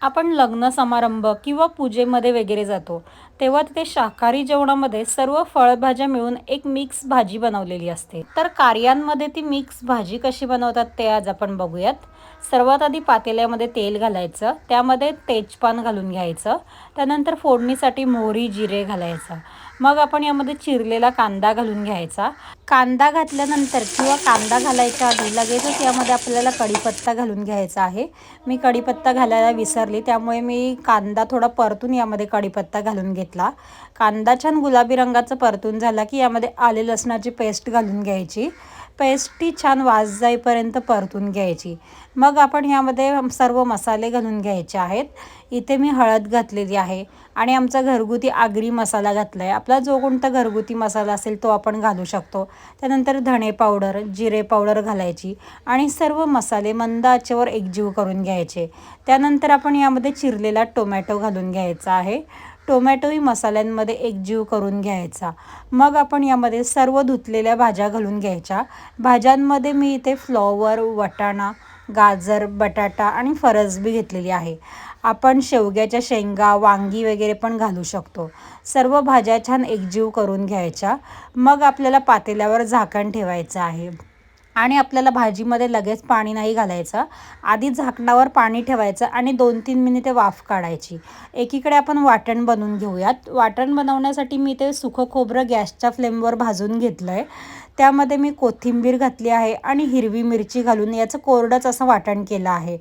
आपण लग्न समारंभ किंवा पूजेमध्ये वगैरे जातो, तेव्हा तिथे शाकाहारी जेवणामध्ये सर्व फळभाज्या मिळून एक मिक्स भाजी बनवलेली असते. तर कार्यांमध्ये ती मिक्स भाजी कशी बनवतात ते आज आपण बघूयात. सर्वात आधी पातेल्यामध्ये तेल घालायचं, त्यामध्ये तेजपान घालून घ्यायचं. त्यानंतर फोडणीसाठी मोहरी, जिरे घालायचं. मग आपण यामध्ये चिरलेला कांदा घालून घ्यायचा. कांदा घातल्यानंतर किंवा कांदा घालायच्या आधी लगेचच यामध्ये आपल्याला कढीपत्ता घालून घ्यायचा आहे. मी कढीपत्ता घालायला विसरली, त्यामुळे मी कांदा थोडा परतून यामध्ये कढीपत्ता घालून घेतला. कांदा छान गुलाबी रंगाचा परतून झाला की यामध्ये आले लसणाची पेस्ट घालून घ्यायची. पेस्टची छान वास जाईपर्यंत परतून घ्यायची. मग आपण यामध्ये सर्व मसाले घालून घ्यायचे आहेत. इथे मी हळद घातलेली आहे आणि आमचा घरगुती आगरी मसाला घातला आहे. आपला जो कोणता घरगुती मसाला असेल तो आपण घालू शकतो. त्यानंतर धणे पावडर, जिरे पावडर घालायची आणि सर्व मसाले मंद आचेवर एकजीव करून घ्यायचे. त्यानंतर आपण यामध्ये चिरलेला टोमॅटो घालून घ्यायचा आहे. टोमॅटोही मसाल्यांमध्ये एकजीव करून घ्यायचा. मग आपण यामध्ये सर्व धुतलेल्या भाज्या घालून घ्यायच्या. भाज्यांमध्ये मी इथे फ्लॉवर, वाटाणा, गाजर, बटाटा आणि फरसबी घेतलेली आहे. आपण शेवग्याच्या शेंगा, वांगी वगैरे पण घालू शकतो. सर्व भाज्या छान एकजीव करून घ्यायच्या. मग आपल्याला पातेल्यावर झाकण ठेवायचं आहे आणि आपल्याला भाजीमध्ये लगेच पाणी नाही घालायचं. आधी झाकणावर पाणी ठेवायचं आणि 2-3 मिनिटे वाफ काढायची. एकीकडे आपण वाटण बनवून घेऊयात. वाटण बनवण्यासाठी मी ते सुकं खोबरं गॅसच्या फ्लेमवर भाजून घेतलं आहे. त्यामध्ये मी कोथिंबीर घातली आहे आणि हिरवी मिरची घालून याचं कोरडंच असं वाटण केलं आहे.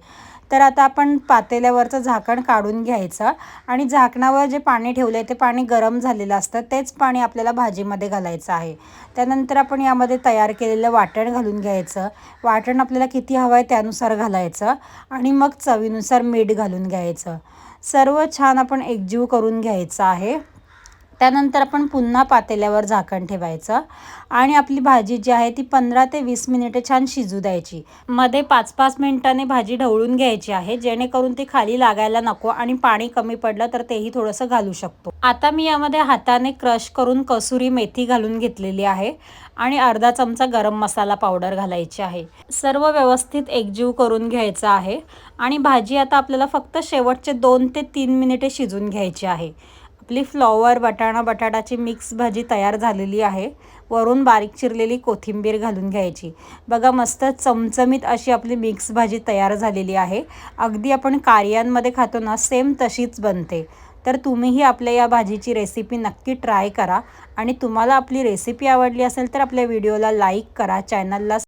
तर आता आपण पातेल्यावरचं झाकण काढून घ्यायचं आणि झाकणावर जे पाणी ठेवलं आहे ते पाणी गरम झालेलं असतं, तेच पाणी आपल्याला भाजीमध्ये घालायचं आहे. त्यानंतर आपण यामध्ये तयार केलेलं वाटण घालून घ्यायचं. वाटण आपल्याला किती हवं आहे त्यानुसार घालायचं आणि मग चवीनुसार मीठ घालून घ्यायचं. सर्व छान आपण एकजीव करून घ्यायचं आहे. त्यानंतर आपण पुन्हा पातेल्यावर झाकण ठेवायचं आणि आपली भाजी जी आहे ती 15 ते 20 मिनिटे छान शिजू द्यायची. मध्ये 5-5 मिनिटांनी भाजी ढवळून घ्यायची आहे, जेणेकरून ती खाली लागायला नको आणि पाणी कमी पडलं तर तेही थोडंसं घालू शकतो. आता मी यामध्ये हाताने क्रश करून कसुरी मेथी घालून घेतलेली आहे आणि अर्धा चमचा गरम मसाला पावडर घालायची आहे. सर्व व्यवस्थित एकजीव करून घ्यायचं आहे आणि भाजी आता आपल्याला फक्त शेवटचे 2 ते 3 मिनिटे शिजून घ्यायची आहे. आपली फ्लॉवर, वाटाणा, बटाटाची मिक्स भाजी तयार झालेली आहे. वरून बारीक चिरलेली कोथिंबीर घालून घ्यायची. बघा मस्त चमचमीत अशी आपली मिक्स भाजी तयार झालेली आहे. अगदी आपण कार्यांमध्ये खातो ना, सेम तशीच बनते. तर तुम्हीही आपल्या या भाजीची रेसिपी नक्की ट्राय करा आणि तुम्हाला आपली रेसिपी आवडली असेल तर आपल्या व्हिडिओला लाईक करा, चॅनलला